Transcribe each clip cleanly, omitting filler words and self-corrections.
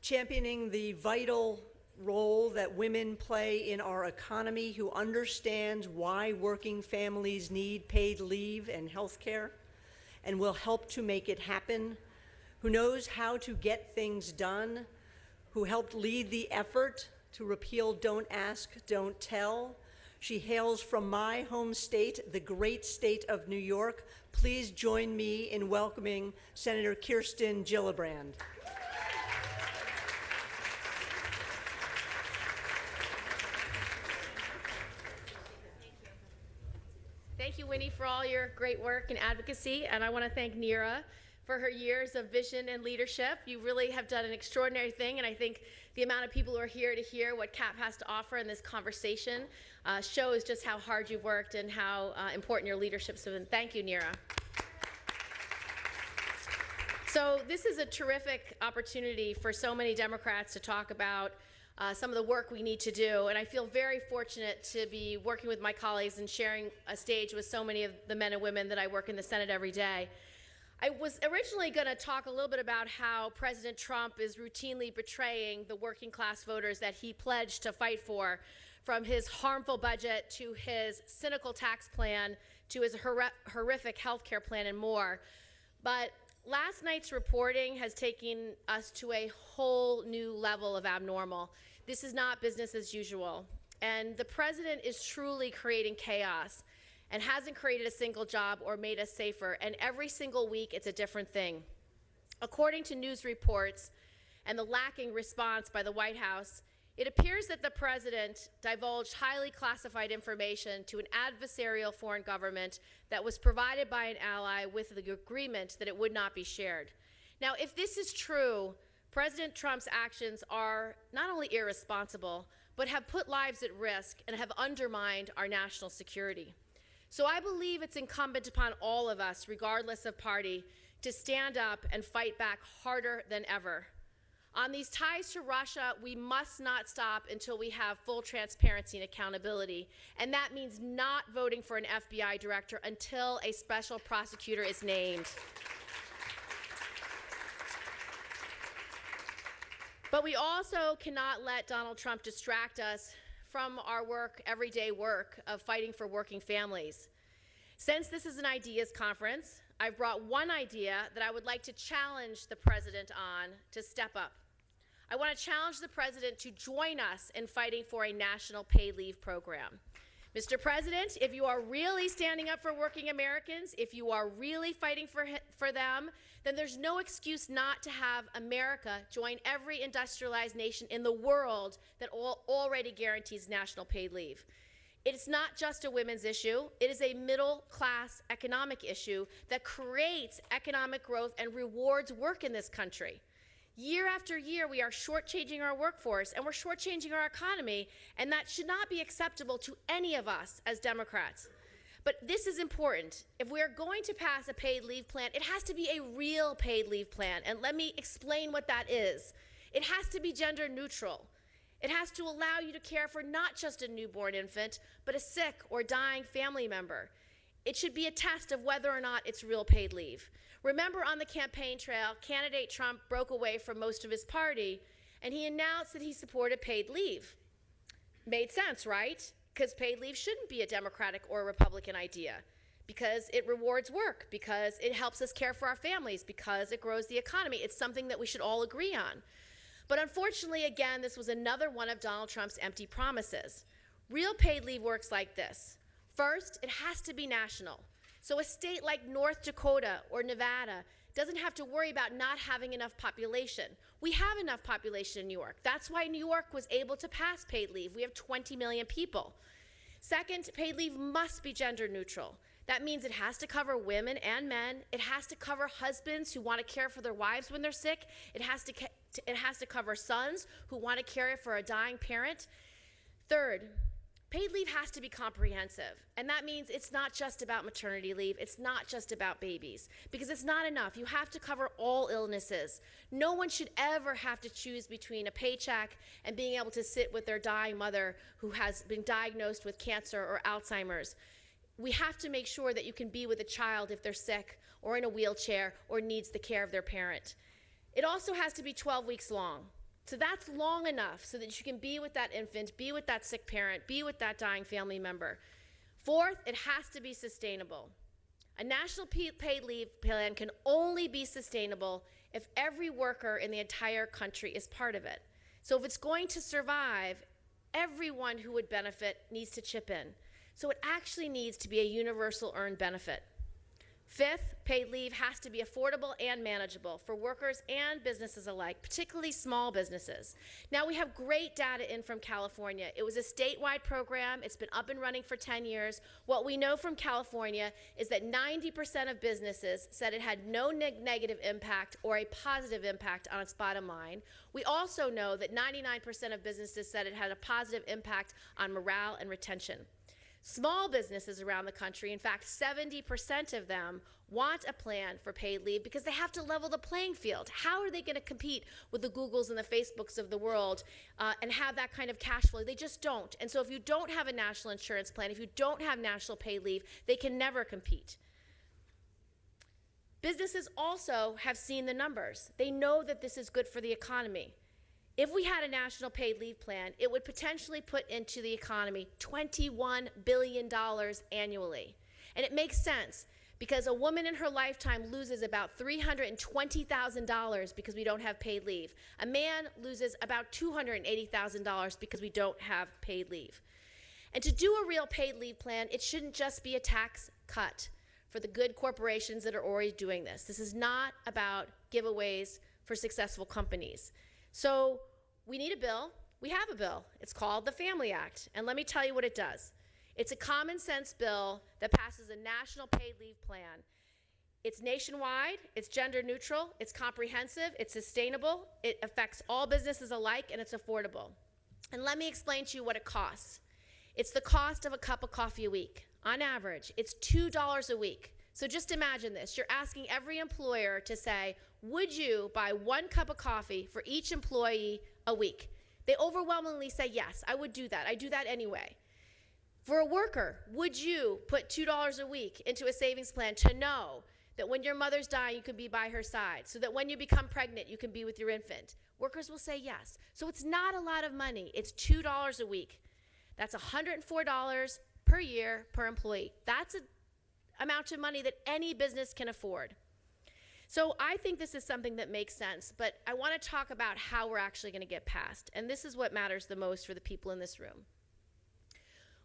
championing the vital role that women play in our economy, who understands why working families need paid leave and health care and will help to make it happen, who knows how to get things done, who helped lead the effort to repeal Don't Ask, Don't Tell. She hails from my home state, the great state of New York. Please join me in welcoming Senator Sen Gillibrand. Thank you, Winnie, for all your great work and advocacy, and I want to thank Neera for her years of vision and leadership. You really have done an extraordinary thing, and I think the amount of people who are here to hear what CAP has to offer in this conversation shows just how hard you've worked and how important your leadership's been. Thank you, Neera. So this is a terrific opportunity for so many Democrats to talk about some of the work we need to do, and I feel very fortunate to be working with my colleagues and sharing a stage with so many of the men and women that I work in the Senate every day. I was originally going to talk a little bit about how President Trump is routinely betraying the working class voters that he pledged to fight for, from his harmful budget to his cynical tax plan to his horrific health care plan and more. But last night's reporting has taken us to a whole new level of abnormal. This is not business as usual, and the president is truly creating chaos and hasn't created a single job or made us safer, and every single week it's a different thing. According to news reports and the lacking response by the White House, it appears that the president divulged highly classified information to an adversarial foreign government that was provided by an ally with the agreement that it would not be shared. Now, if this is true, President Trump's actions are not only irresponsible, but have put lives at risk and have undermined our national security. So I believe it's incumbent upon all of us, regardless of party, to stand up and fight back harder than ever. On these ties to Russia, we must not stop until we have full transparency and accountability. And that means not voting for an FBI director until a special prosecutor is named. But we also cannot let Donald Trump distract us from our work, everyday work, of fighting for working families. Since this is an ideas conference, I've brought one idea that I would like to challenge the president on to step up. I want to challenge the president to join us in fighting for a national paid leave program. Mr. President, if you are really standing up for working Americans, if you are really fighting for them, then there's no excuse not to have America join every industrialized nation in the world that already guarantees national paid leave. It's not just a women's issue. It is a middle-class economic issue that creates economic growth and rewards work in this country. Year after year, we are shortchanging our workforce and we're shortchanging our economy, and that should not be acceptable to any of us as Democrats. But this is important. If we are going to pass a paid leave plan, it has to be a real paid leave plan, and let me explain what that is. It has to be gender neutral. It has to allow you to care for not just a newborn infant, but a sick or dying family member. It should be a test of whether or not it's real paid leave. Remember, on the campaign trail, candidate Trump broke away from most of his party, and he announced that he supported paid leave. Made sense, right? Because paid leave shouldn't be a Democratic or a Republican idea, because it rewards work, because it helps us care for our families, because it grows the economy. It's something that we should all agree on. But unfortunately, again, this was another one of Donald Trump's empty promises. Real paid leave works like this. First, it has to be national. So a state like North Dakota or Nevada doesn't have to worry about not having enough population. We have enough population in New York. That's why New York was able to pass paid leave. We have 20 million people. Second, paid leave must be gender neutral. That means it has to cover women and men. It has to cover husbands who want to care for their wives when they're sick. It has to cover sons who want to care for a dying parent. Third, paid leave has to be comprehensive, and that means it's not just about maternity leave, it's not just about babies, because it's not enough. You have to cover all illnesses. No one should ever have to choose between a paycheck and being able to sit with their dying mother who has been diagnosed with cancer or Alzheimer's. We have to make sure that you can be with a child if they're sick or in a wheelchair or needs the care of their parent. It also has to be 12 weeks long. So that's long enough so that you can be with that infant, be with that sick parent, be with that dying family member. Fourth, it has to be sustainable. A national paid leave plan can only be sustainable if every worker in the entire country is part of it. So if it's going to survive, everyone who would benefit needs to chip in. So it actually needs to be a universal earned benefit. Fifth, paid leave has to be affordable and manageable for workers and businesses alike, particularly small businesses. Now, we have great data in from California. It was a statewide program. It's been up and running for 10 years. What we know from California is that 90% of businesses said it had no negative impact or a positive impact on its bottom line. We also know that 99% of businesses said it had a positive impact on morale and retention. Small businesses around the country, in fact, 70% of them want a plan for paid leave because they have to level the playing field. How are they going to compete with the Googles and the Facebooks of the world and have that kind of cash flow? They just don't. And so if you don't have a national insurance plan, if you don't have national paid leave, they can never compete. Businesses also have seen the numbers. They know that this is good for the economy. If we had a national paid leave plan, it would potentially put into the economy $21 billion annually. And it makes sense because a woman in her lifetime loses about $320,000 because we don't have paid leave. A man loses about $280,000 because we don't have paid leave. And to do a real paid leave plan, it shouldn't just be a tax cut for the good corporations that are already doing this. This is not about giveaways for successful companies. So we need a bill. We have a bill. It's called the Family Act. And let me tell you what it does. It's a common sense bill that passes a national paid leave plan. It's nationwide, it's gender neutral, it's comprehensive, it's sustainable, it affects all businesses alike, and it's affordable. And let me explain to you what it costs. It's the cost of a cup of coffee a week. On average, it's $2 a week. So just imagine this. You're asking every employer to say, would you buy 1 cup of coffee for each employee a week? They overwhelmingly say, yes, I would do that. I do that anyway. For a worker, would you put $2 a week into a savings plan to know that when your mother's dying, you can be by her side, so that when you become pregnant, you can be with your infant? Workers will say yes. So it's not a lot of money. It's $2 a week. That's $104 per year per employee. That's an amount of money that any business can afford. So I think this is something that makes sense, but I want to talk about how we're actually going to get passed. And this is what matters the most for the people in this room.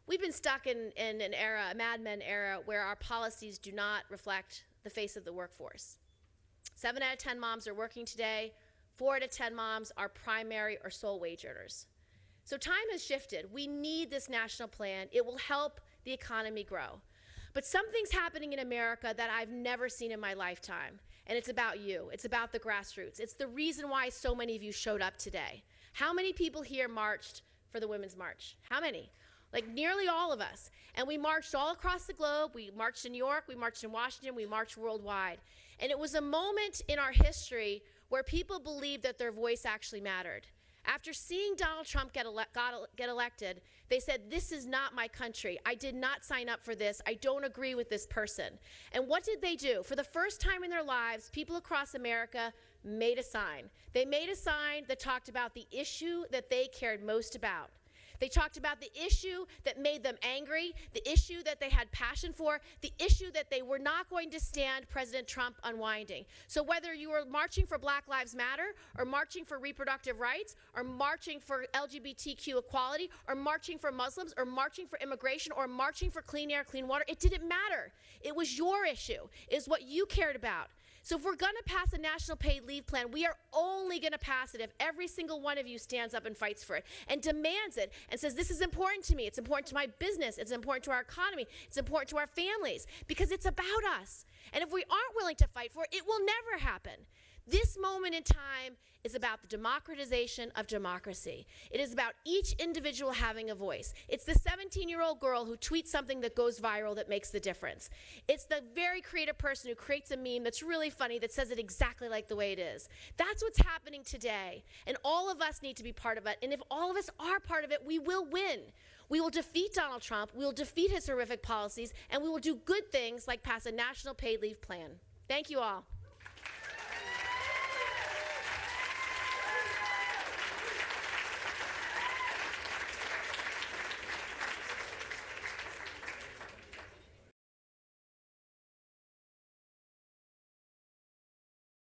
We've been stuck in an era, a Mad Men era, where our policies do not reflect the face of the workforce. 7 out of 10 moms are working today. 4 out of 10 moms are primary or sole wage earners. So time has shifted. We need this national plan. It will help the economy grow. But something's happening in America that I've never seen in my lifetime, and it's about you. It's about the grassroots. It's the reason why so many of you showed up today. How many people here marched for the Women's March? How many? Like nearly all of us. And we marched all across the globe. We marched in New York, we marched in Washington, we marched worldwide. And it was a moment in our history where people believed that their voice actually mattered. After seeing Donald Trump get elected, they said, this is not my country. I did not sign up for this. I don't agree with this person. And what did they do? For the first time in their lives, people across America made a sign. They made a sign that talked about the issue that they cared most about. They talked about the issue that made them angry, the issue that they had passion for, the issue that they were not going to stand President Trump unwinding. So whether you were marching for Black Lives Matter, or marching for reproductive rights, or marching for LGBTQ equality, or marching for Muslims, or marching for immigration, or marching for clean air, clean water, it didn't matter. It was your issue. It was what you cared about. So if we're going to pass a national paid leave plan, we are only going to pass it if every single one of you stands up and fights for it and demands it and says, this is important to me. It's important to my business. It's important to our economy. It's important to our families because it's about us. And if we aren't willing to fight for it, it will never happen. This moment in time is about the democratization of democracy. It is about each individual having a voice. It's the 17-year-old girl who tweets something that goes viral that makes the difference. It's the very creative person who creates a meme that's really funny that says it exactly like the way it is. That's what's happening today, and all of us need to be part of it. And if all of us are part of it, we will win. We will defeat Donald Trump, we will defeat his horrific policies, and we will do good things like pass a national paid leave plan. Thank you all.